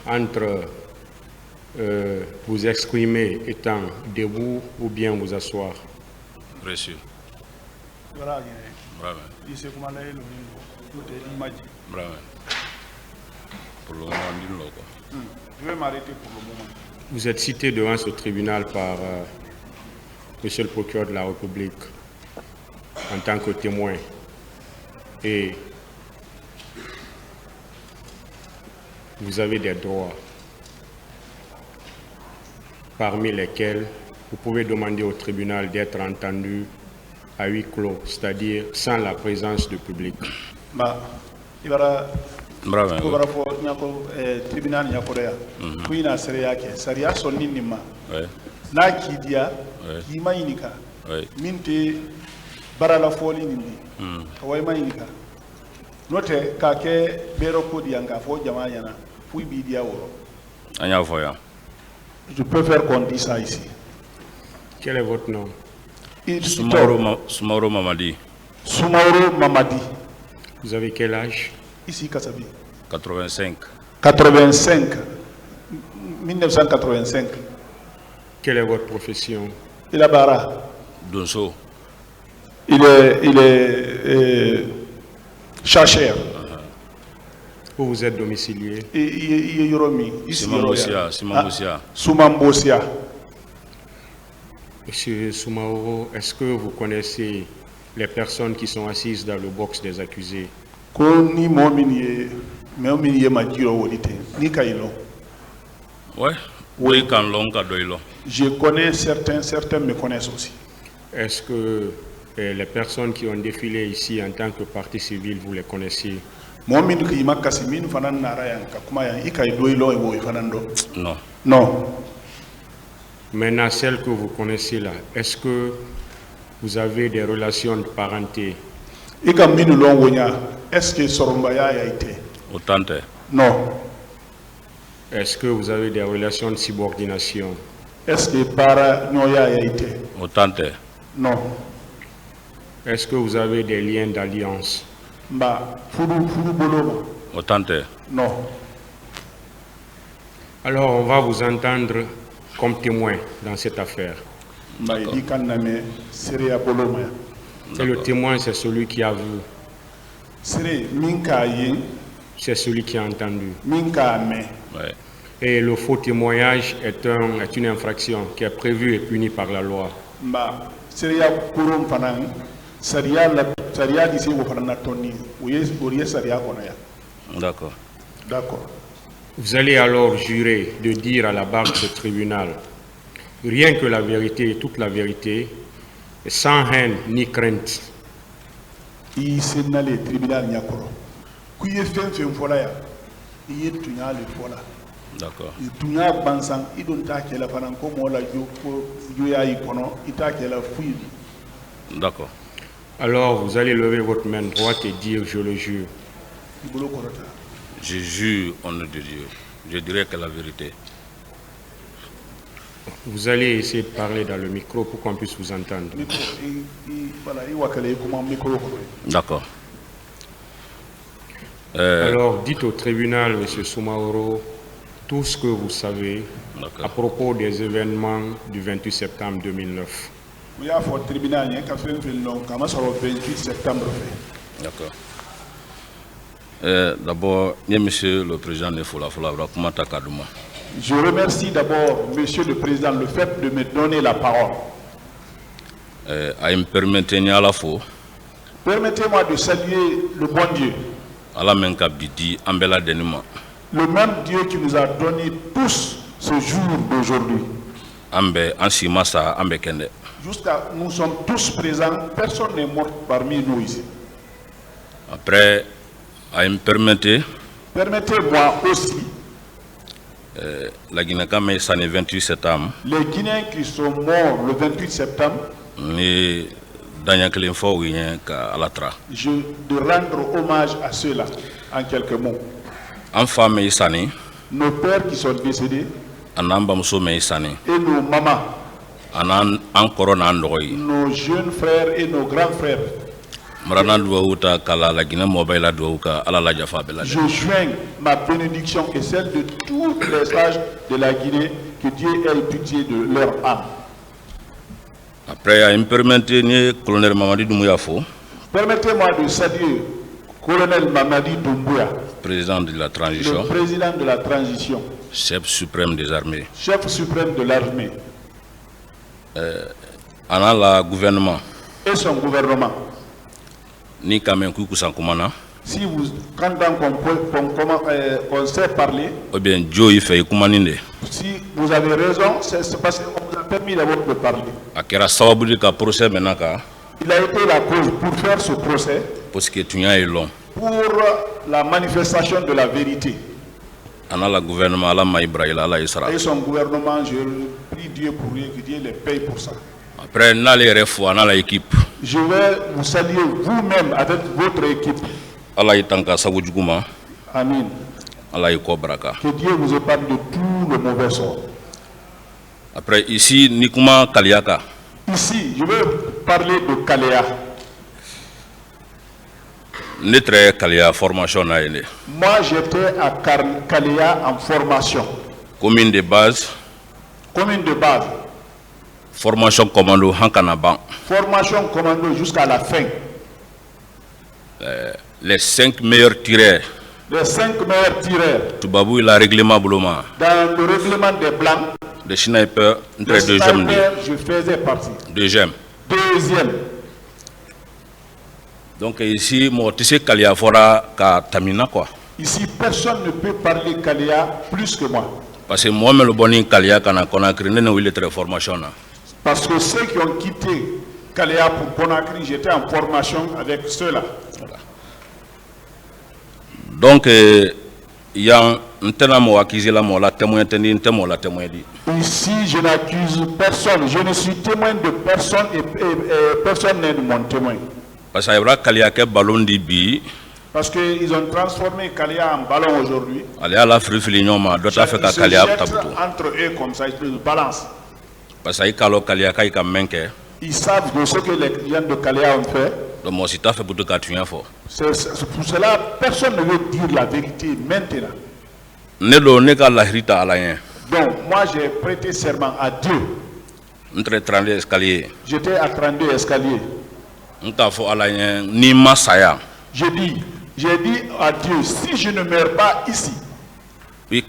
entre vous exprimer étant debout ou bien vous asseoir. Précieux. Bravo. Bravo. Pour le moment, je vais m'arrêter pour le moment. Vous êtes cité devant ce tribunal par Monsieur le procureur de la République en tant que témoin. Et vous avez des droits, parmi lesquels vous pouvez demander au tribunal d'être entendu à huis clos, c'est-à-dire sans la présence du public. Tribunal Nyakorea, Queen Seriake, Saria Soninima, Nakidia, Imainika, Minti Barala Folini, Kawaimanika. Note Kake Beroko Dianga for Jamayana, Fuibidia Oro. Je préfère qu'on dise ça ici. Quel est votre nom? Soumaoro Mamadi. Soumaoro Mamadi. Vous avez quel âge? Ici, Kassabi. 85. 85. 1985. Quelle est votre profession? Il est bara. Donso. Il est chercheur. Où vous êtes domicilié? Il est Yoromi. Soumambosia. Monsieur Soumaoro, est-ce que vous connaissez les personnes qui sont assises dans le box des accusés? Ouais. Oui. Je connais certains me connaissent aussi. Est-ce que les personnes qui ont défilé ici en tant que partie civile, vous les connaissiez? Non. Non. Maintenant, celle que vous connaissez là, est-ce que vous avez des relations de parenté? Est-ce que Sorombaya a été? Autant. Non. Est-ce que vous avez des relations de subordination? Est-ce que Para Noya a été? Autant. Non. Est-ce que vous avez des liens d'alliance? Autant. Non. Alors, on va vous entendre comme témoin dans cette affaire. Et le témoin, c'est celui qui a vu. C'est celui qui a entendu. Ouais. Et le faux témoignage est une infraction qui est prévue et punie par la loi. D'accord. D'accord. Vous allez alors jurer de dire à la barre de ce tribunal rien que la vérité et toute la vérité, sans haine ni crainte. D'accord. D'accord. Alors vous allez lever votre main droite et dire je le jure. Je jure au nom de Dieu. Je dirai que la vérité. Vous allez essayer de parler dans le micro pour qu'on puisse vous entendre. D'accord. Alors dites au tribunal, M. Soumaoro, tout ce que vous savez à propos des événements du 28 septembre 2009. D'accord. D'abord, monsieur le président je remercie d'abord monsieur le président le fait de me donner la parole. Permettez-moi de saluer le bon Dieu. Le même Dieu qui nous a donné tous ce jour d'aujourd'hui. Jusqu'à nous sommes tous présents, personne n'est mort parmi nous ici. Après, permettez-moi aussi. La Guinée-Cameroun est le 28 septembre. Les Guinéens qui sont morts le 28 septembre. Je de rendre hommage à ceux-là en quelques mots. Nos pères qui sont décédés. Et nos mamans. Nos jeunes frères et nos grands frères. Je joins ma bénédiction et celle de tous les sages de la Guinée, que Dieu ait pitié de leur âme. Après, il me permettait le colonel Mamadi Doumbouya Fo. Permettez-moi de saluer colonel Mamadi Doumbouya, président de la transition. Le président de la transition. Chef suprême des armées. Chef suprême de l'armée. Ana la gouvernement. Et son gouvernement. Ni Kamen Kukusankumana. Si vous, quand on sait parler, ou bien Joe il fait Kumaninde. Si vous avez raison, c'est parce qu'on vous a permis d'abord de parler. Akera sababu ka procès menaka. Il a été la cause pour faire ce procès. Parce que tu es long. Pour la manifestation de la vérité. Ana la gouvernement ala Maïbraïla ala Isra. Et son gouvernement, je prie Dieu pour lui, que Dieu les paye pour ça. Après, on a les refus, on a l'équipe. Je vais vous saluer vous-même avec votre équipe. Allah itanka sabujuguma. Amen. Allah ikobraka. Que Dieu vous épargne de tout le mauvais sort. Après, ici, Nikuma Kaliaka. Ici, je vais parler de Kaléa. Notre Kaléa formation. Moi, j'étais à Kaléa en formation. Commune de base. Commune de base. Formation commando Hankanaban. Formation commando jusqu'à la fin. Les 5 meilleurs tireurs. Les 5 meilleurs tireurs. Toubabou il a règlement Bouloma. Dans le règlement des blancs. Les snipers, deuxième. Je faisais partie. Deuxième. Donc ici, moi, tu sais Kalia Fora ka Tamina quoi. Ici, personne ne peut parler Kalia plus que moi. Parce que moi, le boni Kalia kana Conakry, ne il est très formation là. Parce que ceux qui ont quitté Kaléa pour Conakry, j'étais en formation avec ceux-là. Voilà. Donc, il y a un témoin qui est là, la témoin dit. Ici, je n'accuse personne. Je ne suis témoin de personne et personne n'est de mon témoin. Parce qu'il y a Kalia qui est ballon de bi. Parce qu'ils ont transformé Kalia en ballon aujourd'hui. Allez à la friflignon, d'autres fait qu'à Kalia entre eux comme ça, ils se balancent. Parce que ils savent de ce que les clients de Kaléa ont fait. Donc moi, si tu as fait pour te faire pour cela, personne ne veut dire la vérité maintenant. Donc moi, j'ai prêté serment à Dieu. J'étais à 32 escaliers. J'ai dit à Dieu, si je ne meurs pas ici, je te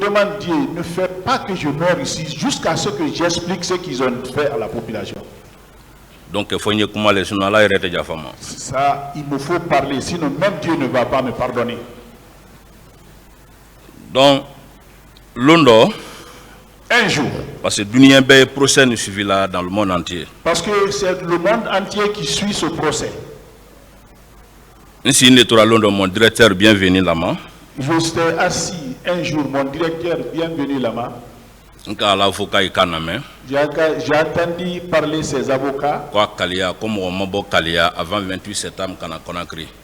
demande Dieu, ne fais pas que je meure ici jusqu'à ce que j'explique ce qu'ils ont fait à la population. Donc ça, il me faut parler, sinon même Dieu ne va pas me pardonner. Donc, Londo, un jour, parce que Dunia Bay procès ne suivi là dans le monde entier. Parce que c'est le monde entier qui suit ce procès. Ainsi, mon directeur bienvenu là-bas. J'étais assis un jour, mon directeur bienvenu là-bas. J'ai entendu parler ses avocats. Avant 28 septembre,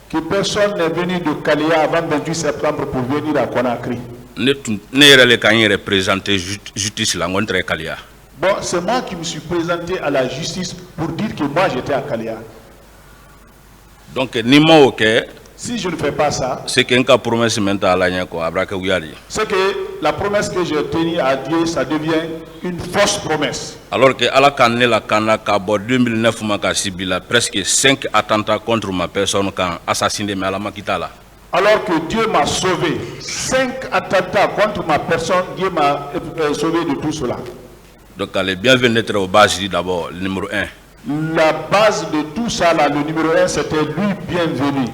que personne n'est venu de Kaléa avant 28 septembre pour venir à Conakry. Bon, c'est moi qui me suis présenté à la justice pour dire que moi j'étais à Kaléa. Donc, si je ne fais pas ça, c'est que la promesse que j'ai tenue à Dieu, ça devient une fausse promesse. Alors que Allah la 2009 presque 5 attentats contre ma personne quand assassiné la Makitala. Alors que Dieu m'a sauvé, 5 attentats contre ma personne, Dieu m'a sauvé de tout cela. Donc, allez bienvenue être au base d'abord, le numéro 1. La base de tout ça, là, le numéro 1, c'était lui bienvenu.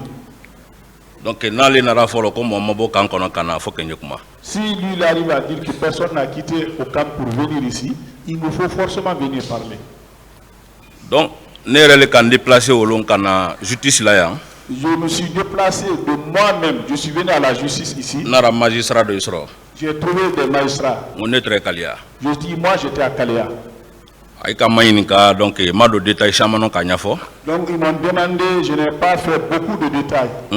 Donc, si lui il arrive à dire que personne n'a quitté au camp pour venir ici, il nous faut forcément venir parler. Donc, je déplacé au long justice là. Je me suis déplacé de moi-même. Je suis venu à la justice ici. J'ai trouvé des magistrats. Je dis, moi j'étais à Kaléa. Donc ils m'ont demandé, je n'ai pas fait beaucoup de détails. Je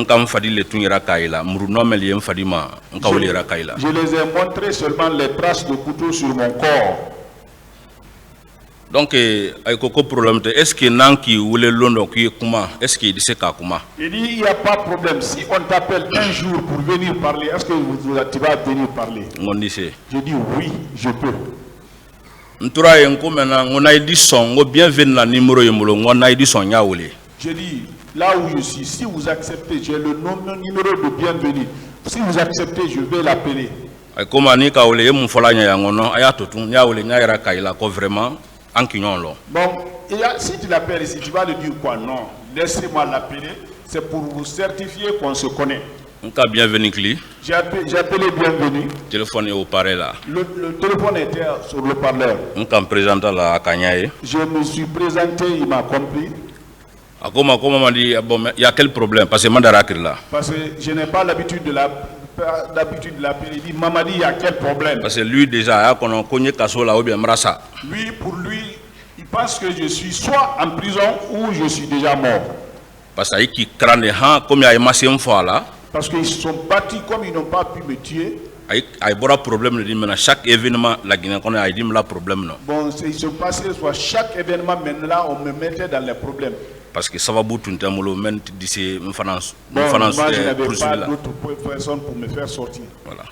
les ai montré seulement les traces de couteau sur mon corps. Donc, problème est-ce que Nanki ou le London qui est comment? Est-ce qu'il dit c'est comment? Il dit il n'y a pas de problème. Si on t'appelle un jour pour venir parler, est-ce que tu vas venir parler? On dit c'est. Je dis oui, je peux. On a dit son, bienvenue la numéro on a dit son yaoulé. Je dis là où je suis, si vous acceptez, j'ai le numéro de bienvenue. Si vous acceptez, je vais l'appeler. Comme on dit kaoulé, mon folanya yangono, ayatotun yaoulé nyayra kaila ko vraiment. Bon, si tu l'appelles ici, tu vas lui dire quoi? Non, laissez-moi l'appeler. C'est pour vous certifier qu'on se connaît. Bienvenue. J'ai appelé bienvenue. Téléphone est au parler là. Le téléphone était sur le parleur. Je me suis présenté, il m'a compris. Comment dit, bon, il y a quel problème? Parce que je n'ai pas l'habitude de l'appeler. Il dit, Mamadi, il y a quel problème? Parce que lui déjà, lui, pour lui, il pense que je suis soit en prison ou je suis déjà mort. Parce qu'il crâne comme il y a une fois là. Parce qu'ils sont battus comme ils n'ont pas pu me tuer. Il y a un problème de chaque événement, la Guinée a un problème. Bon, il se passait soit chaque événement, maintenant on me mettait dans les problèmes. Parce que ça va beaucoup de temps, même d'ici une finance. Moi, je n'avais pas d'autres personnes pour me faire sortir. Voilà.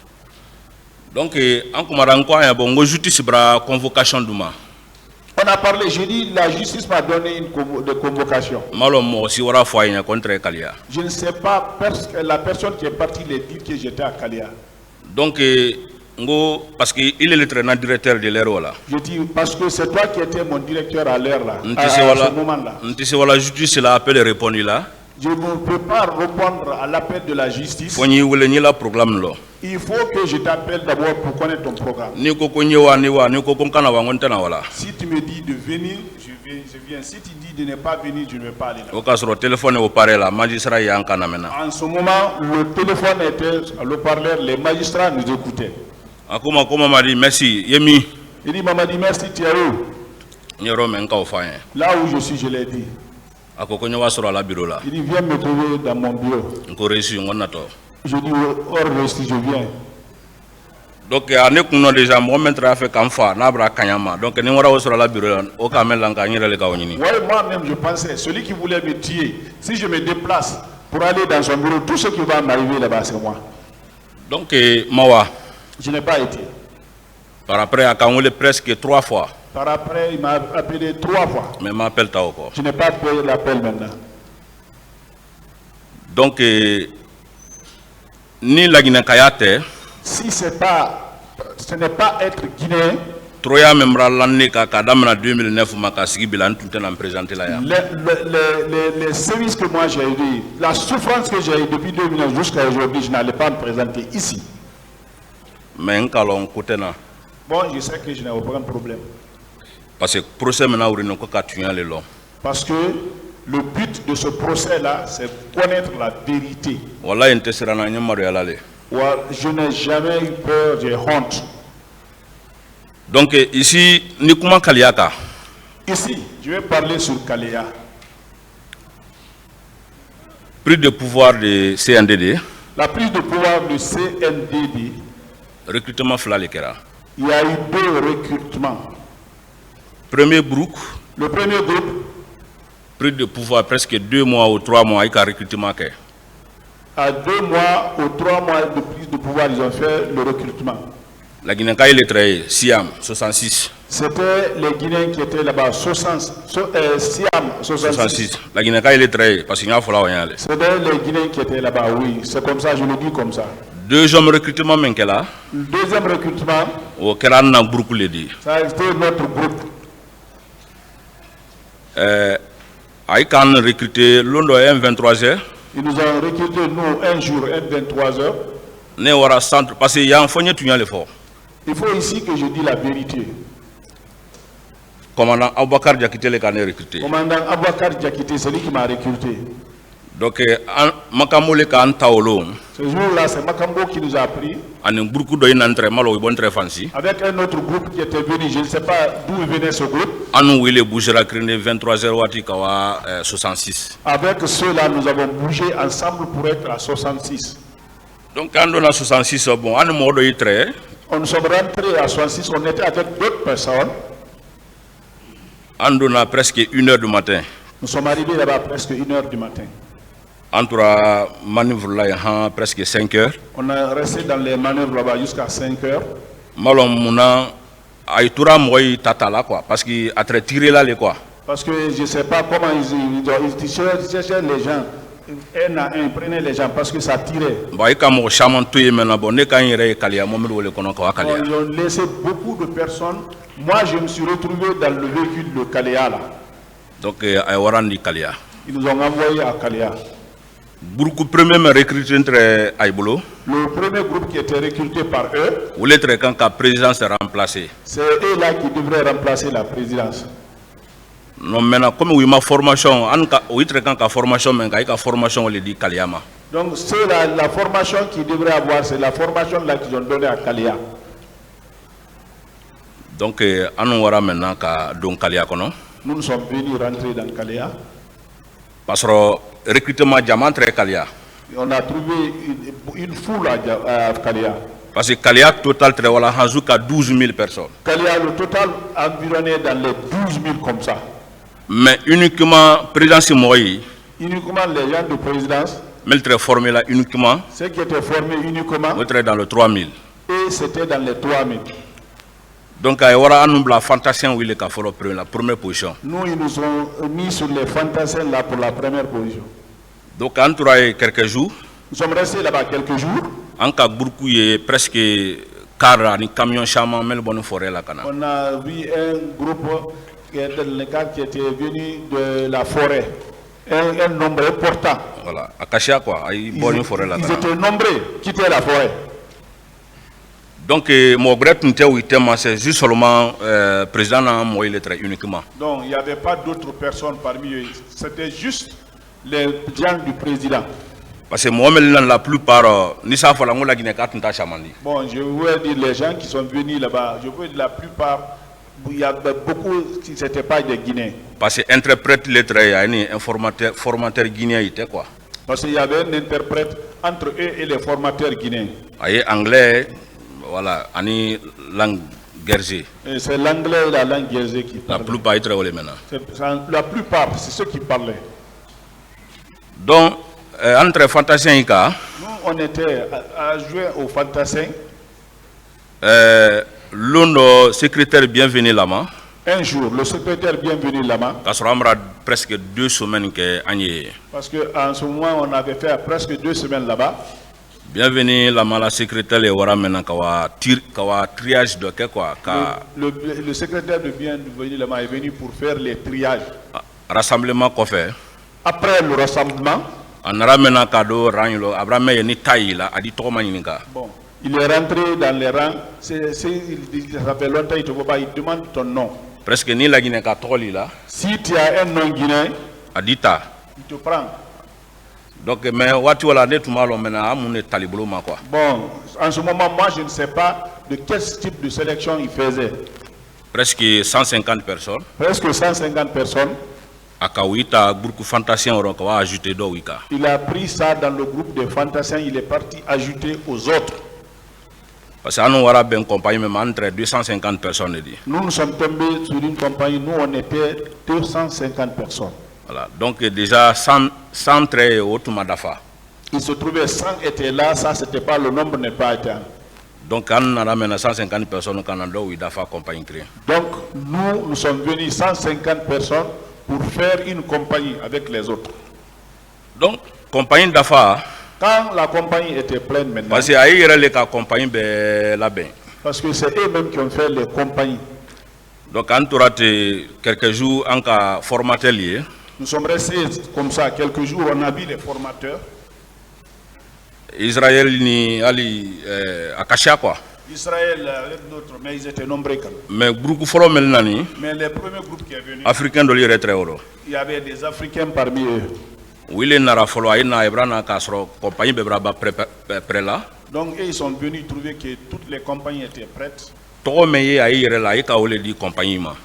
Donc, en commençant, bon, justice la convocation d'Ouma. On a parlé, j'ai dit, la justice m'a donné une convocation. Je ne sais pas, la personne qui est partie les dire que j'étais à Kalia. Donc, parce qu'il est le directeur de l'ERO là. Je dis, parce que c'est toi qui étais mon directeur à l'heure là, à ce moment-là. La justice l'a appelé et répondu là. Je ne peux pas répondre à l'appel de la justice. Il faut que je t'appelle d'abord pour connaître ton programme. Si tu me dis de venir, je viens. Si tu dis de ne pas venir, je ne vais pas aller là. En ce moment, le téléphone était à l'haut-parleur, les magistrats nous écoutaient. Merci. Il dit, Mamadi, merci, tu es où? Là où je suis, je l'ai dit. Il dit, viens me trouver dans mon bureau. Je dis, hors reçu, je viens. Donc, déjà, moi-même, moi-même, je pensais, celui qui voulait me tuer, si je me déplace pour aller dans son bureau, tout ce qui va m'arriver là-bas, c'est moi. Donc, Mawa. Je n'ai pas été. Par après, à Kangoulé presque 3 fois. Par après, il m'a appelé 3 fois. Mais m'appelle Taoko. Je n'ai pas payé l'appel maintenant. Donc, ni la Guinée Kayate. Si ce n'est pas être guinéen. Troya memra l'année qu'Adam 2009 m'a bilan tout en présenté là. Les services que moi j'ai eu, la souffrance que j'ai eu depuis 2009 jusqu'à aujourd'hui, je n'allais pas me présenter ici. Mais bon, je sais que je n'ai aucun problème. Parce que procès maintenant le long. Parce que le but de ce procès-là, c'est connaître la vérité. Je n'ai jamais eu peur, j'ai honte. Donc ici, Nikuma Kaliaka. Ici, je vais parler sur Kalia. Prise de pouvoir de CNDD. La prise de pouvoir de CNDD. Recrutement Flalekera. Il y a eu 2 recrutements. Premier groupe. Le premier groupe. Prise de pouvoir presque 2 mois ou 3 mois avec un recrutement. À 2 mois ou 3 mois de prise de pouvoir, ils ont fait le recrutement. La Guinée a été Siam 66. C'était les Guinéens qui étaient là-bas, Siam 66. La Guinée a été parce qu'il y a c'était les Guinéens qui étaient là-bas, oui. C'est comme ça, je le dis comme ça. Deuxième recrutement, le deuxième recrutement, ça a été notre groupe. Ils ont recruté Londo M23h. Ils nous ont recruté, nous, un jour, M23h. Parce qu'il y a un fournier tout l'effort. Il faut ici que je dise la vérité. Commandant Aboubakar Diakité les canets recruté. Commandant Aboubakar Diakité, c'est lui qui m'a recruté. Donc, Makambo le kan taolo. Ce jour-là, c'est Makambo qui nous a pris. Avec un autre groupe qui était venu, je ne sais pas d'où venait ce groupe. Anou il bougera créé 23h Wati Kawa 66. Avec ceux-là, nous avons bougé ensemble pour être à 66. Donc, quand on a 66, bon, on nous sommes rentrés à 66, on était avec d'autres personnes. On a presque 1h du matin. Nous sommes arrivés là-bas presque 1h du matin. Entre la manœuvre là, presque 5 heures. On a resté dans les manœuvres là-bas jusqu'à 5 heures. Malom mouna aïtoura moy tatala quoi parce qu'il a très tiré là les quoi. Parce que je sais pas comment ils cherchaient les gens. Un à un, prenaient les gens parce que ça tirait. Bon, ils ont laissé beaucoup de personnes. Moi, je me suis retrouvé dans le véhicule de Kalea là. Donc, ils nous ont envoyé à Kalea. Le premier groupe qui était recruté par eux, quand la présidence est remplacée. C'est eux là qui devraient remplacer la présidence. Non, maintenant, comme oui, ma formation, formation, on dit Kaliama. Donc, c'est la formation qu'ils devraient avoir, c'est la formation là qu'ils ont donnée à Kalea. Donc, maintenant Kalia. Nous sommes venus rentrer dans Kalea. Parce que recrutement diamant très Kalia. On a trouvé une foule à Kalea. Parce que Kalea total très voilà, Hanzouka 12 000 personnes. Kalea le total environné dans les 12 000 comme ça. Mais uniquement présidence Moïse. Uniquement les gens de présidence. Mais très formé là uniquement. Ceux qui étaient formés uniquement. Très dans le 3000. Et c'était dans les 3000. Donc il y aura un fantassin où il est la première position. Nous ils nous ont mis sur les fantassins là pour la première position. Donc en tout cas quelques jours. Nous sommes restés là-bas quelques jours. En cas beaucoup il presque car ni camion chaman mais bonne forêt là kana. On a vu un groupe qui était venu de la forêt. Un nombre important. Voilà, Akashia quoi, ils étaient nombreux qui étaient la forêt. Donc mon regret c'est juste seulement président moi il est uniquement. Donc il n'y avait pas d'autres personnes parmi eux, c'était juste les gens du président. Parce que moi la plupart ni ça faut la Guinée chamandi. Bon, je veux dire les gens qui sont venus là-bas, je veux dire la plupart il y a beaucoup qui n'étaient pas des Guinéens. Parce que interprète lettre il y a un formateur guinéen était quoi. Parce qu'il y avait un interprète entre eux et les formateurs guinéens. Aïe anglais. Voilà, ani langue guerrier. C'est l'anglais et la langue guerrier qui parlent. La plupart ils travaillent maintenant. La plupart, c'est ceux qui parlaient. Donc, entre fantassins et cas. Nous, on était à jouer au fantassin. L'un secrétaire bienvenu là-bas. Un jour, le secrétaire bienvenu là-bas. Parce qu'on a presque 2 semaines que parce qu'en ce moment, on avait fait presque 2 semaines là-bas. Bienvenue la secrétaire et voilà maintenant kawa triage de quoi. Le secrétaire de bienvenue là-bas est venu pour faire les triages. Rassemblement qu'on fait. Après le rassemblement. On a ramené cadeau rang Abraham ni taille là a dit trop magnifique. Bon, il est rentré dans les rangs. Ça fait longtemps il te voit pas, il demande ton nom. Presque ni la Guinée catholique là. Si tu as un nom guinéen, Adita. Il te prend. Donc, mais what voilà net malo maintenant mon talibolo ma quoi. Bon, en ce moment, moi, je ne sais pas de quel type de sélection il faisait. Presque 150 personnes. Presque 150 personnes. Akawita groupe fantasien on va ajouter do wika. Il a pris ça dans le groupe des fantasiens, il est parti ajouter aux autres. Parce que nous avons une compagnie même entre 250 personnes. Nous sommes tombés sur une compagnie, nous on était 250 personnes. Voilà, donc déjà 100 très haut Madafa. Il se trouvait 100 étaient là, ça c'était pas le nombre n'est pas atteint. Donc on a ramené 150 personnes au Canada où il a fait compagnie créée. Donc nous sommes venus 150 personnes pour faire une compagnie avec les autres. Donc compagnie d'affaires. Quand la compagnie était pleine maintenant. Parce que ailleurs les compagnies là-bas. Parce que c'est eux-mêmes qui ont fait les compagnies. Donc quand tu as quelques jours en cas formateur lié. Nous sommes restés comme ça quelques jours, on a vu les formateurs. Israël ni ali Akashia quoi. Israël avec d'autres, mais ils étaient nombreux quand même. Mais groupe follow melnani. Mais les premiers groupes qui est venu. Africain de l'ire très haut. Il y avait des Africains parmi eux. Oui, nara follow ina ebrana kasro compagnie bebraba prêt là. Donc ils sont venus trouver que toutes les compagnies étaient prêtes. Trop meillé ailleurs là, il a dit compagnie ma.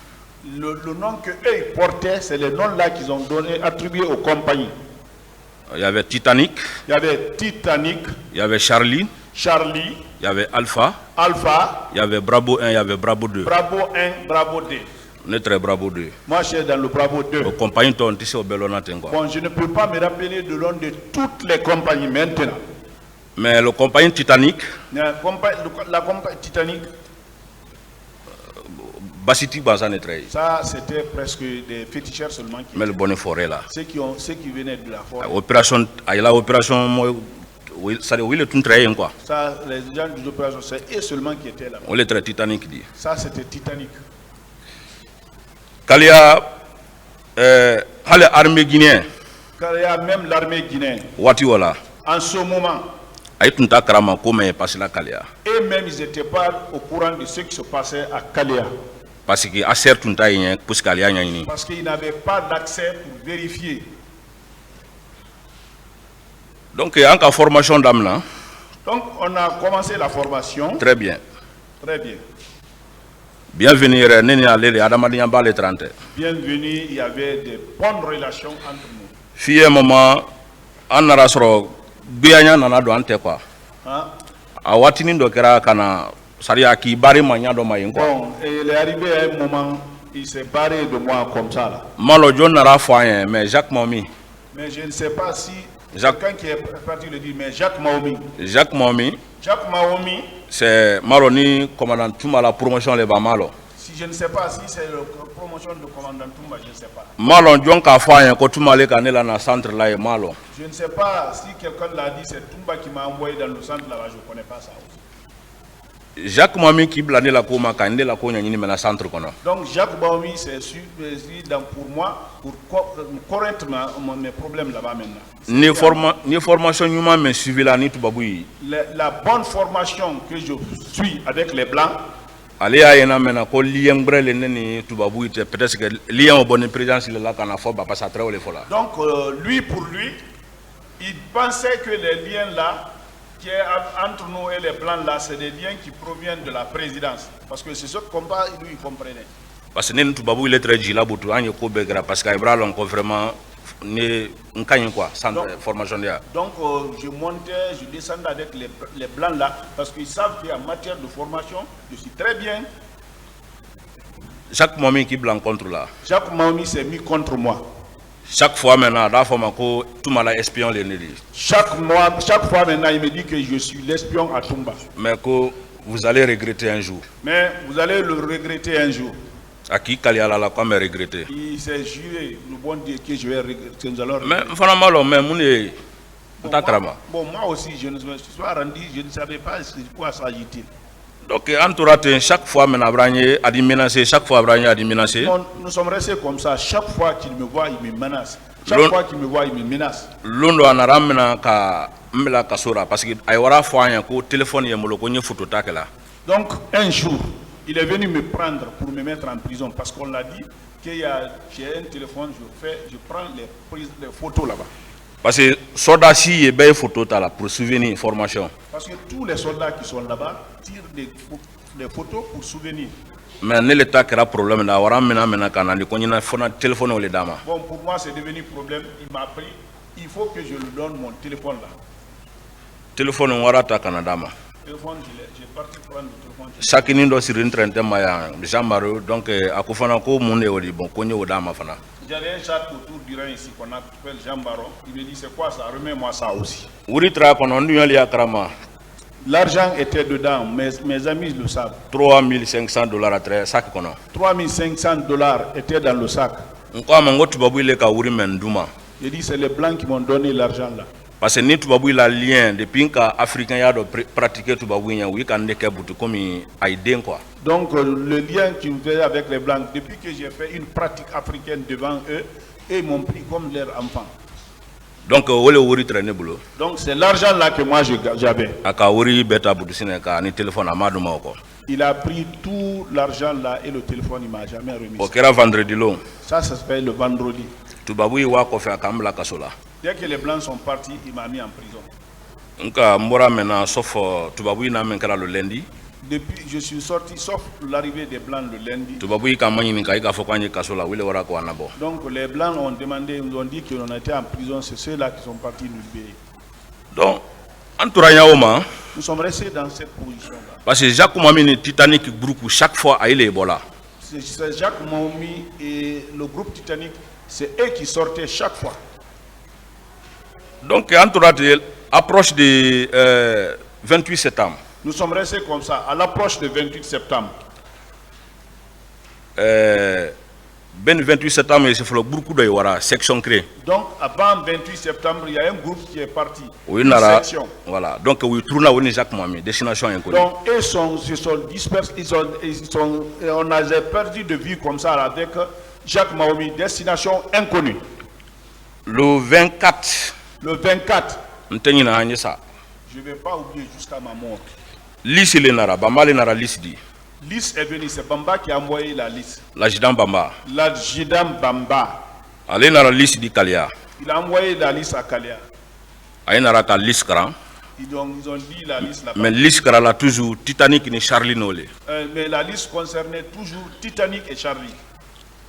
Le nom que eux portaient, c'est le nom là qu'ils ont donné, attribué aux compagnies. Il y avait Titanic. Il y avait Titanic. Il y avait Charlie. Charlie. Il y avait Alpha. Alpha. Il y avait Bravo 1, il y avait Bravo 2. Bravo 1, Bravo 2. On est très Bravo 2. Moi, je suis dans le Bravo 2. Au compagnie ton tissé au Belonate quoi. Bon, je ne peux pas me rappeler de nom de toutes les compagnies maintenant. Mais le compagnie Titanic. La compagnie Titanic. Basiti Bazane très. Ça, c'était presque des féticheurs seulement. Mais le bonnet forêt là. Ceux qui venaient de la forêt. Opération, oui, ça oui le tout très quoi. Ça, les gens de l'opération, c'est eux seulement qui étaient là. On les très Titanic dit. Ça, c'était Titanic. Quand il y a l'armée guinéenne. Quand il y a même l'armée guinéenne. Watiwala. En ce moment. Et même ils n'étaient pas au courant de ce qui se passait à Kalia. Parce qu'ils n'avaient pas d'accès pour vérifier. Donc, en cas formation d'âme. Donc, on a commencé la formation. Très bien. Très bien. Bienvenue, Bienvenue, il y avait de bonnes relations entre nous. Fille un moment, on a Bianya nana do ante quoi. A watini do kera kana saria ki bari manya do mayin quoi. Bon, et il est arrivé à un moment, il s'est barré de moi comme ça là. Malo John nara foyen mais Jacques Momi. Mais je ne sais pas si quelqu'un qui est parti le dire mais Jacques Maomi. Jacques Momi. Jacques Maomi. C'est Maroni commandant Touma la promotion les ba malo. Si je ne sais pas si c'est la promotion de commandant Toumba, je ne sais pas. Malo John ka foyen ko Touma le kanela na centre là et malo. Je ne sais pas si quelqu'un l'a dit, c'est Toumba qui m'a envoyé dans le centre là-bas, je ne connais pas ça aussi. Jacques Momi qui blâne la Koma Kande la Konya ni na centre kono. Donc Jacques Momi c'est pour moi pour correcter mes problèmes là-bas maintenant. Ni formation humaine mais suivi la ni Toubabou. La bonne formation que je suis avec les blancs. Allez à yena mena ko lien brele neni Toubabou était peut-être que lien au bonne présidence là kana fo ba passer très le fola. Donc lui pour lui il pensait que les liens là qui est entre nous et les blancs là, c'est des liens qui proviennent de la présidence. Parce que c'est ce combat, lui, il comprenait. Parce que nous, Toubabou, il est très gila, parce qu'il a vraiment quoi, formation. Donc, je montais, je descendais avec les blancs là, parce qu'ils savent qu'en matière de formation, je suis très bien. Jacques Momi qui blanc contre là. Jacques Momi s'est mis contre moi. Chaque fois maintenant, espion chaque fois maintenant, il me dit que je suis l'espion à Toumba. Mais que vous allez regretter un jour. Mais vous allez le regretter un jour. À qui Kaliala la comme regretter? Il s'est juré, le bon Dieu, que je vais regretter. Mais vraiment, mais bon, moi aussi, je ne me suis pas rendu, je ne savais pas de quoi s'agit-il. Donc, entourage, chaque fois, chaque fois, nous sommes restés comme ça. Chaque fois qu'il me voit, il me menace. Chaque fois qu'il me voit, il me menace. L'on a parce que téléphone donc, un jour, il est venu me prendre pour me mettre en prison parce qu'on l'a dit qu'il y a j'ai un téléphone, je prends les photos là-bas. Parce que soldats si et bien photo pour souvenir formation. Parce que tous les soldats qui sont là-bas tirent des photos pour souvenir. Mais l'État qui a problème là, on a téléphone au dama. Bon, pour moi c'est devenu problème. Il m'a pris. Il faut que je lui donne mon téléphone là. Téléphone on va ta Canada. Téléphone, j'ai parti prendre le téléphone. Chaque nindo sur une trentaine maya Jean-Marie donc à Koufana ko monde oli bon konye au dama fana. J'avais un chat autour du rein ici qu'on appelle Jean Baron. Il me dit c'est quoi ça? Remets-moi ça aussi. L'argent était dedans, mes amis le savent. $3,500 à très sac. $3,500 étaient dans le sac. Il dit c'est les blancs qui m'ont donné l'argent là. Parce que ni Toubabou il a lien depuis qu'Africains y a pratiqué Toubabou oui quand on est comme aidé quoi. Donc le lien qui me fait avec les blancs depuis que j'ai fait une pratique africaine devant eux, ils m'ont pris comme leur enfant. Donc c'est l'argent là que moi j'avais. Il a pris tout l'argent là et le téléphone il m'a jamais remis. Ça se fait le vendredi. Dès que les blancs sont partis, il m'a mis en prison. Depuis je suis sorti sauf l'arrivée des blancs le lundi. Donc les blancs ont demandé, ils ont dit qu'on était en prison, c'est ceux-là qui sont partis nous libérer. Donc, nous sommes restés dans cette position-là. Parce que Jacques Momi Titanic groupe chaque fois à Ebola. c'est Jacques Mahoumi et le groupe Titanic, c'est eux qui sortaient chaque fois. Donc, entre approche du 28 septembre. Nous sommes restés comme ça, à l'approche du 28 septembre. Ben 28 septembre, il faut beaucoup de section créée. Donc, avant 28 septembre, il y a un groupe qui est parti. Oui, une section. Voilà. Donc, oui, tourne à Jacques Mahoumi, destination inconnue. Donc, ils se sont dispersés, on a perdu de vue comme ça avec Jacques Mahoumi, destination inconnue. Le 24. Le 24. Je ne vais pas oublier jusqu'à ma mort. Liste est nara, Bamba est nara liste dit. Liste est venue, c'est Bamba qui a envoyé la liste. L'adjudant Bamba. L'adjudant Bamba. Allez nara liste dit Kalia. Il a envoyé la liste à Kalia. Aïe nara ka liste kran. Ils ont dit la liste là-bas. Mais liste kran là toujours Titanic ni Charlie Nolé. Mais la liste concernait toujours Titanic et Charlie.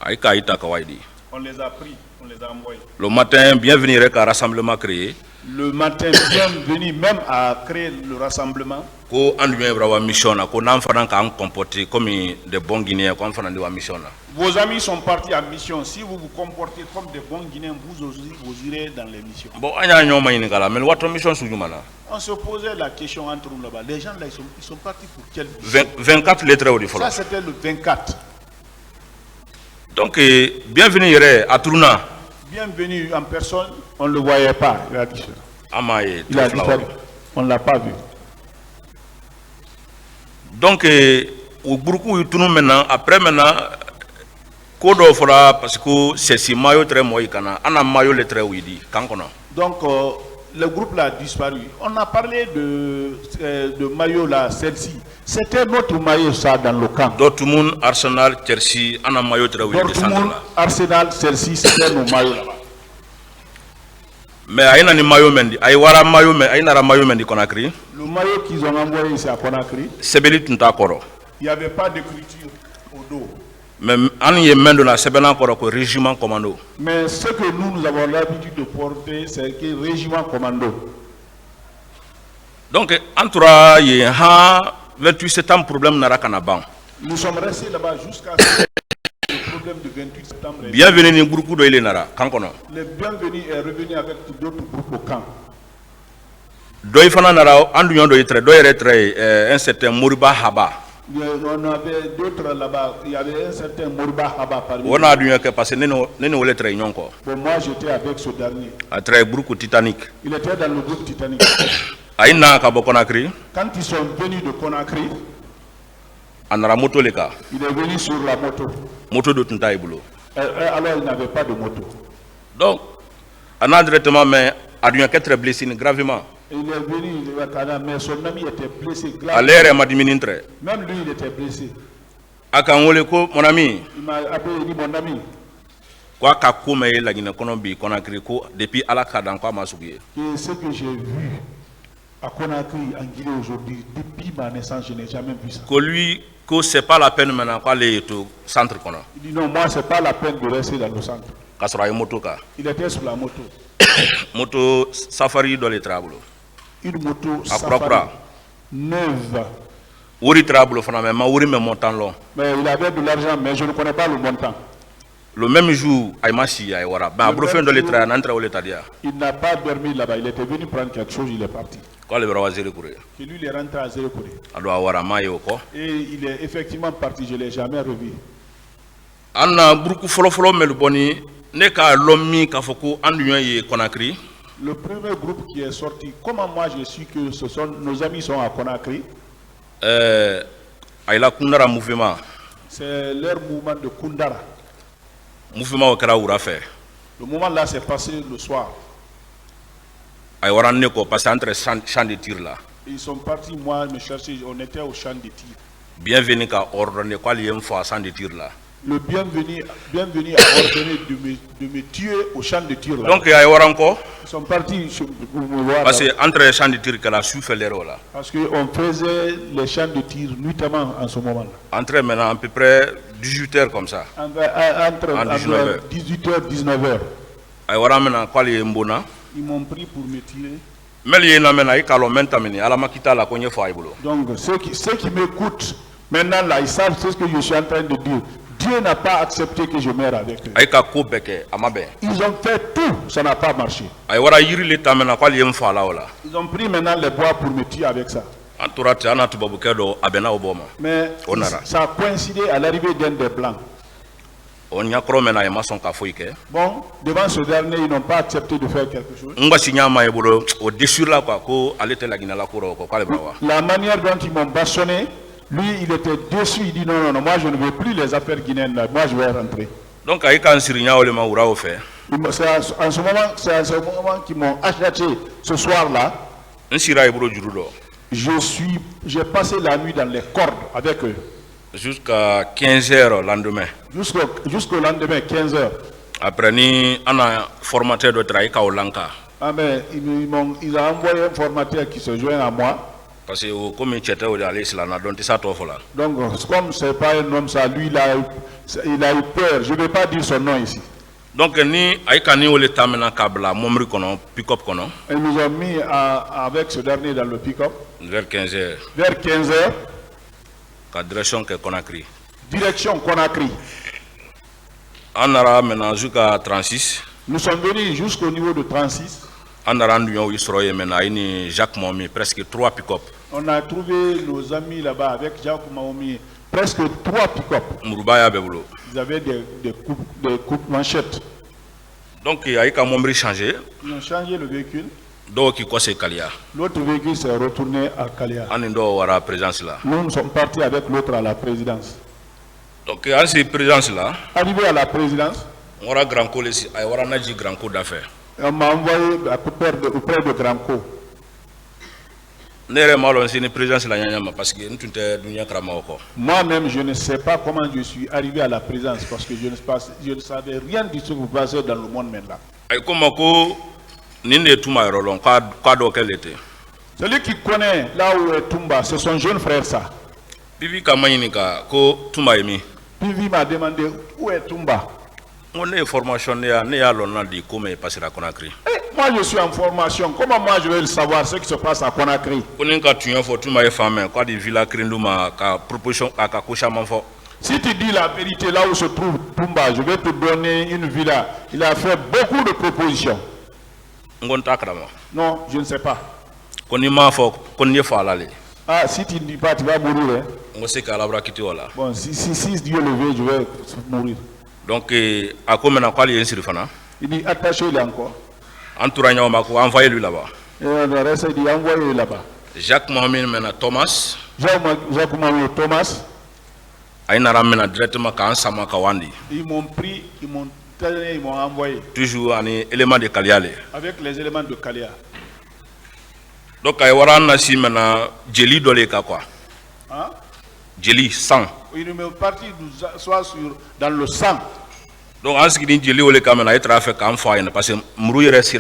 Aïe ka ita kawaidi. On les a pris, on les a envoyés. Le matin, bienvenue avec un rassemblement créé. Le matin, bienvenue même à créer le rassemblement. Ko anduye brawa mission na ko n'enfant kan comporter comme des bons Guinéens ko enfant de mission na. Vos amis sont partis en mission. Si vous vous comportez comme des bons Guinéens, vous irez dans les missions. Bon, anya nyoma ini kala, mais votre mission sujumana. On se posait la question entre nous là-bas. Les gens là, ils sont partis pour quelle mission? 24 lettres au défaut. Ça c'était le 24. Donc, bienvenue à Tourna. Bienvenue en personne, on ne le voyait pas. Il a dit ça. Il a dit ça. On ne l'a pas vu. Donc, au beaucoup de nous maintenant, après maintenant, Kodo fera parce que c'est si maillot très moïcana, on a maillot les très ouïdi, quand on a. Donc, le groupe là a disparu. On a parlé de maillot là, celle-ci. C'était notre maillot ça dans le camp. Dortmund, Arsenal, Chelsea, on a maillot très ouïdi. Dortmund, Arsenal, Chelsea, c'était nos maillots là-bas. Mais aïna ni maillot mendi, aïwara maillot mais aïna maillot mendi Conakry. Le maillot qu'ils ont envoyé ici à Conakry. Sebeli tunta koro. Il n'y avait pas d'écriture au dos. Mais on y est maintenant la sebela koro ko régiment commando. Mais ce que nous avons l'habitude de porter, c'est que régiment commando. Donc entre y a 28 septembre problème nara kanaban. Nous sommes restés là-bas jusqu'à le problème du 28 septembre. Bienvenue ni groupe do ile nara kankono. Le bienvenu est revenu avec d'autres groupes au camp. Doy fana nara andu nyondo yitre doy retre un certain Moriba Haba. On avait d'autres là-bas, il y avait un certain Moriba Haba parmi nous. On a dû que parce que nous les traînons encore. Bon, moi j'étais avec ce dernier. À très groupe Titanic. Il était dans le groupe Titanic. Aïna Kabo Conakry. Quand ils sont venus de Conakry, Anara moto les cas. Il est venu sur la moto. Moto de Tuntaïboulo. Alors il n'avait pas de moto. Donc, on a directement, mais a dû être blessé gravement. Il est venu, mais son ami était blessé gravement. À l'air, il m'a dit ministre. Même lui, il était blessé. Akangoleko, mon ami. Il m'a appelé, il dit mon ami. Quoi qu'a commis la Guinée Conakry depuis Alaka dans quoi Masougué. Ce que j'ai vu à Conakry, en Guinée aujourd'hui, depuis ma naissance, je n'ai jamais vu ça. Que lui, que c'est pas la peine maintenant d'aller au centre. Il dit non, moi, c'est pas la peine de rester dans le centre. Il était sur la moto. Moto safari dans les travaux. Une moto safari neuve. Oui, travaux, mais montant long. Mais il avait de l'argent, mais je ne connais pas le montant. Le même jour, il n'a pas dormi là-bas, il était venu prendre quelque chose, il est parti. Et lui, il est rentré à Zérekouré. Et il est effectivement parti, je ne l'ai jamais revu. Le premier groupe qui est sorti, comment moi je suis que nos amis sont à Conakry? C'est leur mouvement de Kundara. Le mouvement là s'est passé le soir. Ils sont partis, moi, me chercher, on était au champ de tir. Bienvenue à ordonner quoi lié fois champ de tir là. Le bienvenu a ordonné de me tuer au champ de tir là. Donc il y a encore. Ils sont partis pour me voir. Parce que entre les champs de tir que la souffle l'héros là. Parce qu'on faisait les champs de tir nuitamment en ce moment là. Entre maintenant à peu près 18h comme ça. Entre 18h 19h. Ils m'ont pris pour me tirer. Donc ceux qui m'écoutent maintenant là, ils savent ce que je suis en train de dire. Dieu n'a pas accepté que je meure avec eux. Ils ont fait tout, ça n'a pas marché. Ils ont pris maintenant les bois pour me tuer avec ça. Mais ça a coïncidé à l'arrivée d'un des Blancs. Bon, devant ce dernier, ils n'ont pas accepté de faire quelque chose. La manière dont ils m'ont bâchonné, lui, il était déçu. Il dit non, moi je ne veux plus les affaires guinéennes, moi je vais rentrer. Donc, c'est en ce moment qu'ils m'ont acheté ce soir-là. J'ai passé la nuit dans les cordes avec eux. Jusqu'à 15h le lendemain. Jusqu'au lendemain, 15h. Après, on a formateur de travail au Lanka. Ah mais ils ont envoyé un formateur qui se joint à moi. Parce que comme il était allé là, donc ça t'offre là. Donc comme c'est pas un homme ça, lui il a eu peur. Je ne vais pas dire son nom ici. Donc ni aïkani ou le tamena kabla momri kono pick-up kono. Ils nous ont mis avec ce dernier dans le pick-up. Vers 15h. Vers 15h. Direction que Conakry. Direction Conakry. On a maintenant jusqu'à 36. Nous sommes venus jusqu'au niveau de 36. On a rendu maintenant Jacques Momi, presque 3 pick-up. On a trouvé nos amis là-bas avec Jacques Momi, presque 3 pick-up. Ils avaient des coupes manchettes. Donc il y a eu changé. Ils ont changé le véhicule. L'autre véhicule s'est retourné à Kalia. Nous sommes partis avec l'autre à la présidence. Donc, à cette présidence là, arrivé à la présidence, on a grand co ici, on a un grand co d'affaires. On m'a envoyé auprès de grand co. Moi-même, je ne sais pas comment je suis arrivé à la présidence parce que je ne savais rien du tout qui se passait dans le monde maintenant. Celui qui connaît là où est Toumba, c'est son jeune frère ça. Pivi m'a demandé où est Toumba. Moi je suis en formation. Comment moi je vais le savoir ce qui se passe à Conakry? Si tu dis la vérité là où se trouve Toumba, je vais te donner une villa. Il a fait beaucoup de propositions. Non, je ne sais pas. Ah, si tu ne dis pas, tu vas mourir. Hein? Bon, si Dieu le veut, je vais mourir. Donc, il dit attachez-le encore. Envoyez-lui là-bas. Et le reste, il dit envoyez-le là-bas. Jacques Mohamed mena Thomas. Jacques Mohamed Thomas. Ils m'ont pris, ils m'ont envoyé. Toujours un élément de Kaliale. Avec les éléments de Kalia. Donc, il y a un Jelly dans quoi. Hein? Jelly, sang. Il me parti soit dans le sang. Donc, en ce qui dit Jelly, il y a un trafic parce que Mourouire est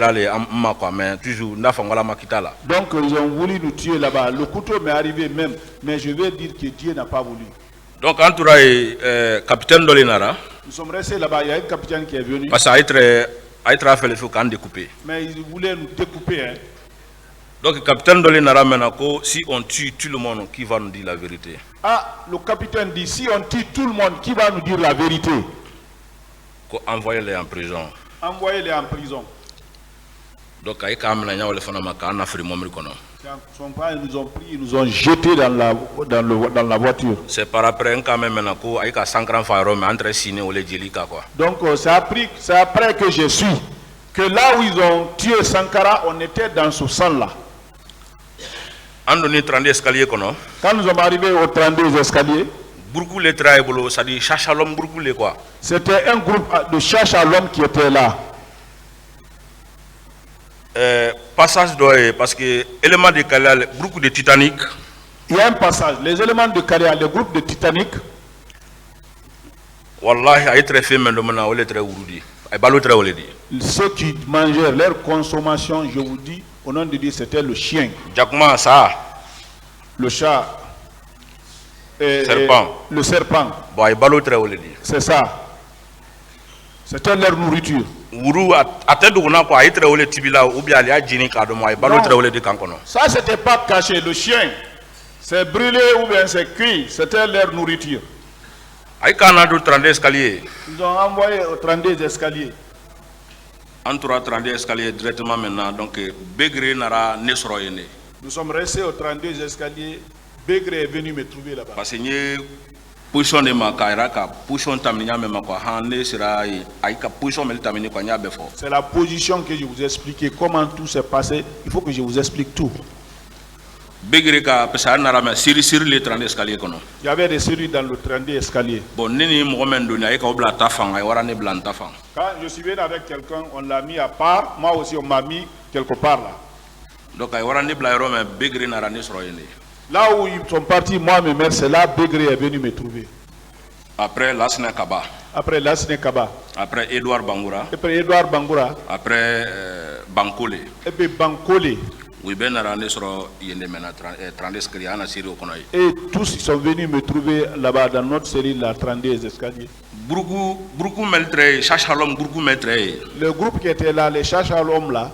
mais toujours, donc, ils ont voulu nous tuer là-bas. Le couteau m'est arrivé même, mais je vais dire que Dieu n'a pas voulu. Donc, en tout cas, capitaine Dolinara. Nous sommes restés là-bas, il y a un capitaine qui est venu. Parce qu'il a fait le fou découper. Mais il voulait nous découper. Hein. Donc, le capitaine Dolinara Menako, si on tue tout le monde, qui va nous dire la vérité? Ah, le capitaine dit, si on tue tout le monde, qui va nous dire la vérité? Envoyez-les en prison. Envoyez-les en prison. Donc, ils nous ont pris, ils nous ont jetés dans la voiture. C'est par après quand même avec 100 grands pharaons entre Siné ou les Djelika quoi. Donc c'est après que je suis que là où ils ont tué Sankara, on était dans ce sang là. Quand nous sommes arrivés au 32 escaliers, c'était un groupe de chasse à l'homme qui était là. Passage d'oreille parce que éléments de Kalia, le groupe de Titanic. Il y a un passage, les éléments de Kalia, le groupe de Titanic. Wallahi, très fait maintenant, très ourdi. Ceux qui mangèrent leur consommation, je vous dis, au nom de Dieu, c'était le chien. Jacquemin, ça. Le chat. Serpent. Le serpent. C'est ça. C'était leur nourriture. Ça, c'était pas caché. Le chien, c'est brûlé ou bien c'est cuit. C'était leur nourriture. Ils ont envoyé au 32 escaliers. Entoura 32 escaliers directement maintenant, donc Begré nara nesroyene. Nous sommes restés au 32 escaliers. Begré est venu me trouver là-bas. Parce que position de ma kairaka, position taminia me ma kwa hane sera aika position mel tamini kwa nya befo. C'est la position que je vous ai expliqué, comment tout s'est passé. Il faut que je vous explique tout. Begré ka pesa nara me siri les 32 escaliers kono. Il y avait des séries dans le 32 escaliers. Bon nini mo men doni aika obla tafang ay warane blan tafang. Quand je suis venu avec quelqu'un, on l'a mis à part. Moi aussi, on m'a mis quelque part là. Donc ay warane bla yoro me Begré nara nesroyene. Là où ils sont partis, moi, mes mères, c'est là Begré est venu me trouver. Après Lasne Kaba. Après Lasne Kaba. Après Edouard Bangoura. Après Edouard Bangoura. Après Bankole. Et puis Bankole. Oui, ben arane soro yende mena 30 escaliers ana siri okonoy. Et tous ils sont venus me trouver là-bas dans notre série la 32 escaliers. Beaucoup meltre chachalom beaucoup meltre. Le groupe qui était là, les chachalom là.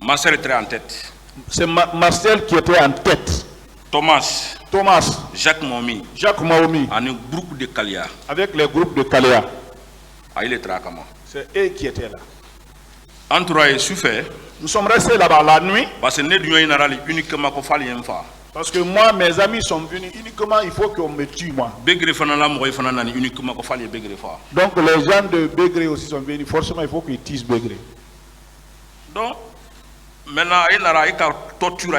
Marcel était en tête. C'est Marcel qui était en tête. Thomas, Jacques Momi, avec groupe de Kalia. Avec les groupes de Kalia. Ah, il est très comment. C'est eux qui étaient là. Entouré souffert. Nous sommes restés là-bas la nuit. Parce que uniquement qu'on fasse une fois. Parce que moi, mes amis sont venus uniquement, il faut qu'on me tue moi. Donc les gens de Begré aussi sont venus, forcément il faut qu'ils tuent Begré. Donc, maintenant, il y a torture, il y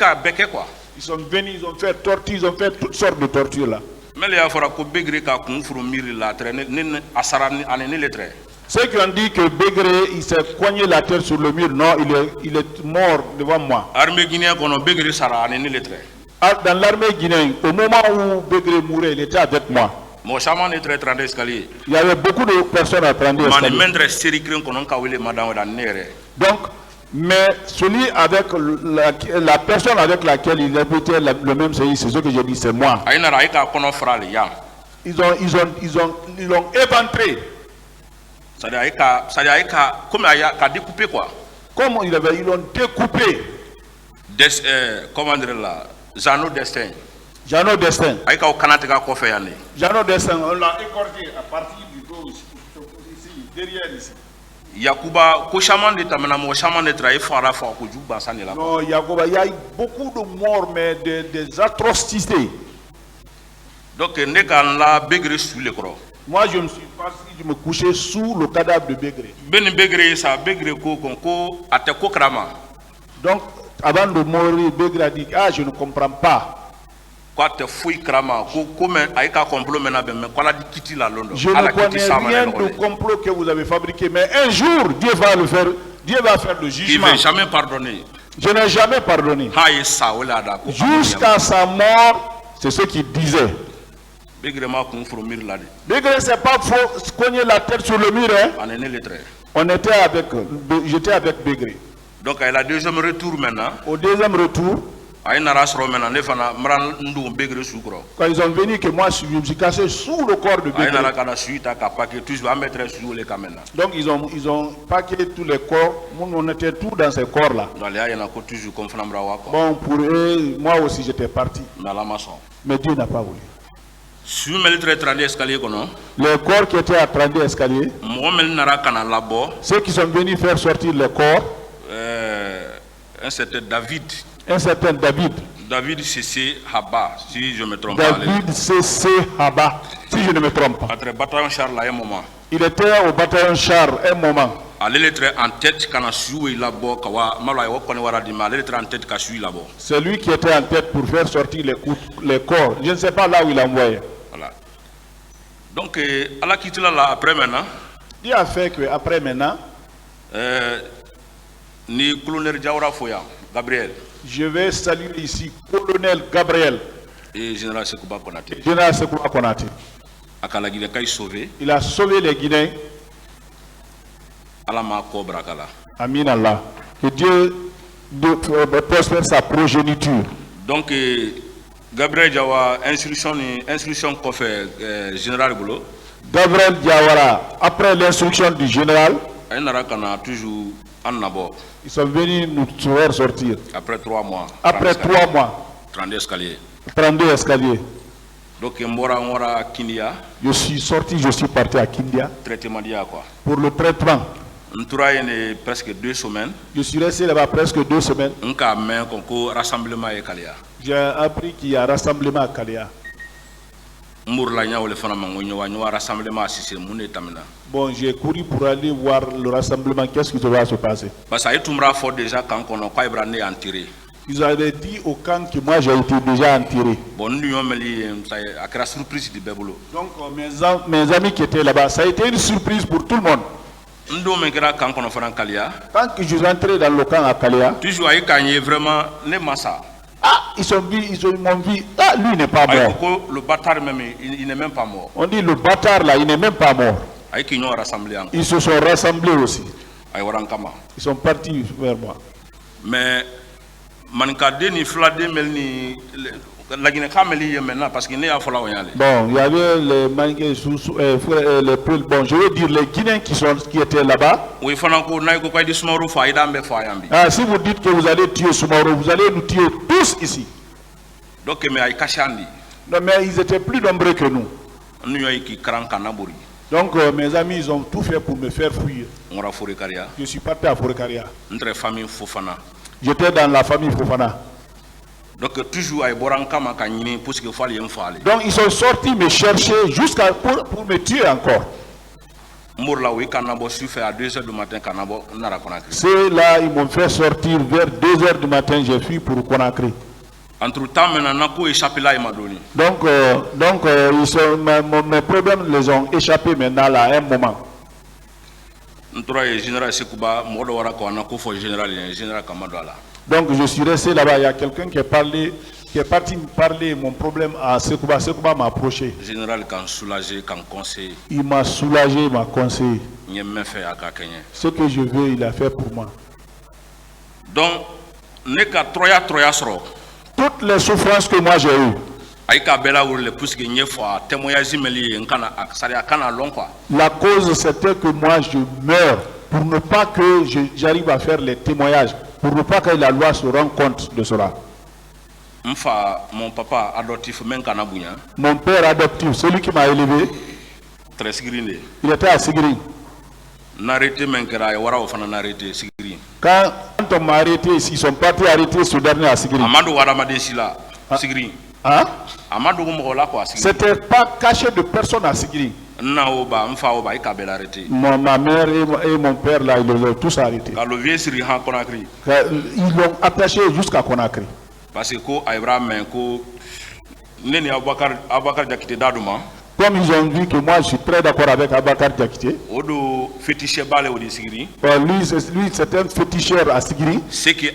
a béqué quoi. Ils sont venus, ils ont fait torture, ils ont fait toutes sortes de tortures là. Mais il y a que Begré a confirmé la traîne, ceux qui ont dit que Begré il s'est cogné la tête sur le mur, non, il est mort devant moi. Armée guinéenne, Begré sera en les traits. Dans l'armée guinéenne, au moment où Begré mourait, il était avec moi. Il y avait beaucoup de personnes à prendre l'escalier. Donc, mais celui avec la personne avec laquelle il habitait le même pays, c'est ce que je dis, c'est moi. Ils l'ont éventré. Comment ils l'ont découpé. Comment dire là, Jeannot Destin. Jeannot Destin. Jeannot Destin, on l'a écorché à partir du dos ici, derrière ici. Yakuba, Koshaman de Tamana, Moshaman de Traï, Fara, Fakoujou, Bassani là. Non, Yakuba, il y a eu beaucoup de morts, mais des atrocités. Donc, Nekan la Begré sous le croc. Moi, je me suis parti, je me couchais sous le cadavre de Begré. Ben Begré, ça, Begré, Konko, Ateko Krama. Donc, avant de mourir, Begré a dit, ah, je ne comprends pas. Je ne connais rien du complot que vous avez fabriqué, mais un jour, Dieu va le faire, Dieu va faire le jugement. Il ne va jamais pardonner. Je n'ai jamais pardonné. Jusqu'à sa mort, c'est ce qu'il disait. Begré, c'est pas faux, cogner la tête sur le mur. Hein? On était avec, j'étais avec Begré. Donc, il a deuxième retour maintenant. Au deuxième retour, quand ils ont venu que moi je me suis caché sous le corps de Begré. Donc ils ont paqué tous les corps, on était tous dans ces corps là. Bon pour eux, moi aussi j'étais parti. Mais Dieu n'a pas voulu. Les corps qui étaient à 32 escaliers, ceux qui sont venus faire sortir les corps, un certain David. David C.C. Haba, si je ne me trompe pas. David C.C. Haba, si je ne me trompe pas. Entre bataillon Charles à un moment. Il était au bataillon Charles un moment. C'est lui qui était en tête pour faire sortir les corps. Je ne sais pas là où il envoyait. Voilà. Donc, Allah quitte là après maintenant. Il a fait que après maintenant. Ni colonel Diawara Foya, Gabriel. Je vais saluer ici colonel Gabriel. Et général Sekouba Konaté. Général Sekouba Konaté. Il a sauvé les Guinéens. Amin Allah. Que Dieu prospère sa progéniture. Donc, Gabriel Diawara, instruction qu'on fait, général Golo. Gabriel Diawara, après l'instruction du général, ils sont venus nous faire sortir. Après 3 mois. Après 3 mois. 32 escaliers. 32 escaliers. Donc Mbora Kindia. Je suis sorti, je suis parti à Kindia. Traitement dia quoi. Pour le traitement. Presque 2 semaines. Je suis resté là-bas presque 2 semaines. J'ai appris qu'il y a un rassemblement à Kalea. Bon, j'ai couru pour aller voir le rassemblement. Qu'est-ce qui va se passer? Ils avaient dit au camp que moi j'ai été déjà enterré. Donc mes amis qui étaient là-bas, ça a été une surprise pour tout le monde. Quand je suis entré dans le camp à Kalea, ils m'ont vu, ah, lui n'est pas mort. Le bâtard même, il n'est même pas mort. On dit le bâtard là, il n'est même pas mort. Ils se sont rassemblés aussi. Ils sont partis vers moi. Mais parce qu'il bon, il y avait les bon, je veux dire les Guinéens qui étaient là-bas. Ah, si vous dites que vous allez tuer Soumaoro, vous allez nous tuer tous ici. Donc, non, mais ils étaient plus nombreux que nous. Donc mes amis, ils ont tout fait pour me faire fuir. Je suis parti à Forekaria. J'étais dans la famille Fofana. Donc toujours donc ils sont sortis me chercher jusqu'à pour me tuer encore. C'est là ils m'ont fait sortir vers 2 h du matin, j'ai fui pour Conakry. Entre temps donc mes problèmes les ont échappé maintenant là à un moment. Donc je suis resté là-bas, il y a quelqu'un qui est parti me parler mon problème à Sekouba. Sekouba m'a approché. Général quand soulagé, quand conseillé. Il m'a soulagé, il m'a conseillé. Ce que je veux, il a fait pour moi. Donc, toutes les souffrances que moi j'ai eues. La cause c'était que moi je meurs pour ne pas que j'arrive à faire les témoignages, pour ne pas que la loi se rende compte de cela. Mon papa adoptif, mon père adoptif, celui qui m'a élevé, il était à Sigiri. Quand on m'a arrêté, ils sont partis arrêter ce dernier à Sigiri. C'était pas caché de personne à Sigiri. Ma mère et mon père là, ils les ont tous arrêtés. Ils l'ont attaché jusqu'à Conakry. Parce que comme ils ont vu que moi je suis très d'accord avec Abakar Diakité. Lui c'est un féticheur à Sigiri. C'est que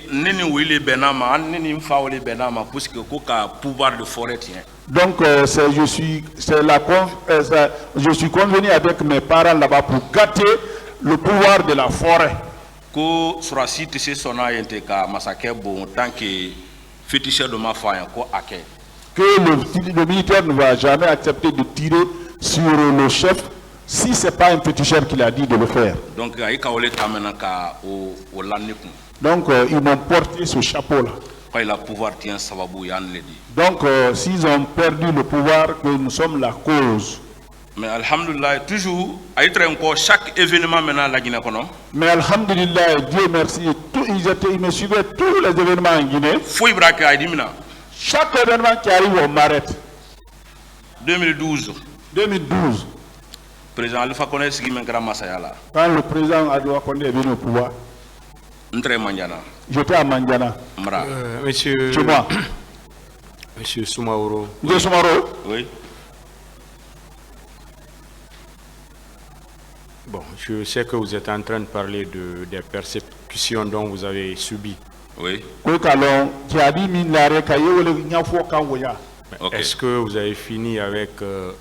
pouvoir de forêt tient. Donc je suis convenu avec mes parents là-bas pour gâter le pouvoir de la forêt. Que le militaire ne va jamais accepter de tirer sur le chef si ce n'est pas un féticheur qui l'a dit de le faire. Donc ils m'ont porté ce chapeau-là. Donc s'ils ont perdu le pouvoir, que nous sommes la cause. Mais alhamdulillah, toujours, chaque événement maintenant la Guinée. Mais alhamdulillah, Dieu merci, ils me suivaient tous les événements en Guinée. Chaque événement qui arrive, on m'arrête. 2012. Le président Alpha Condé quand le président Alpha Condé est venu au pouvoir, j'étais à Mandiana. Monsieur, chez moi. Monsieur Soumaoro. Monsieur Soumaoro. Oui. Bon, je sais que vous êtes en train de parler des persécutions dont vous avez subi. Oui. Est-ce que vous avez fini avec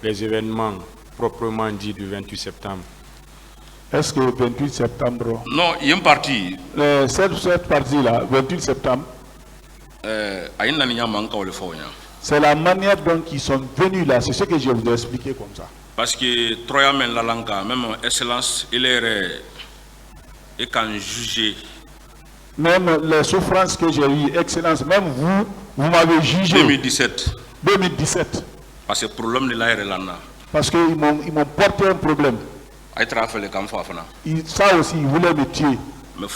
les événements proprement dit du 28 septembre? Est-ce que le 28 septembre? Non, il y a une partie. Cette partie-là, 28 septembre, c'est la manière dont ils sont venus là. C'est ce que je vous ai expliqué comme ça. Parce que Troyamen Lalanga, même Excellence, il est quand jugé. Même les souffrances que j'ai eues, Excellence, même vous m'avez jugé. 2017. Parce que problème de l'air là. Parce qu'ils m'ont porté un problème. Ça aussi, ils voulaient me tuer. Mais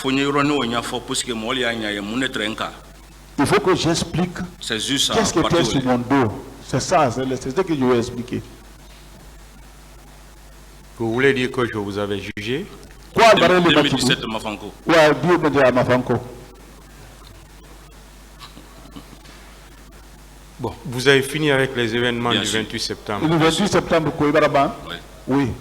il faut que j'explique qu'est-ce qui était sur mon dos. C'est ça, c'est ce que je vais expliquer. Vous voulez dire que je vous avais jugé? 2017 Mafanko. Ouais, Dieu me dit à Mafanko. Bon, vous avez fini avec les événements du 28 septembre. Le 28 septembre, oui. Oui.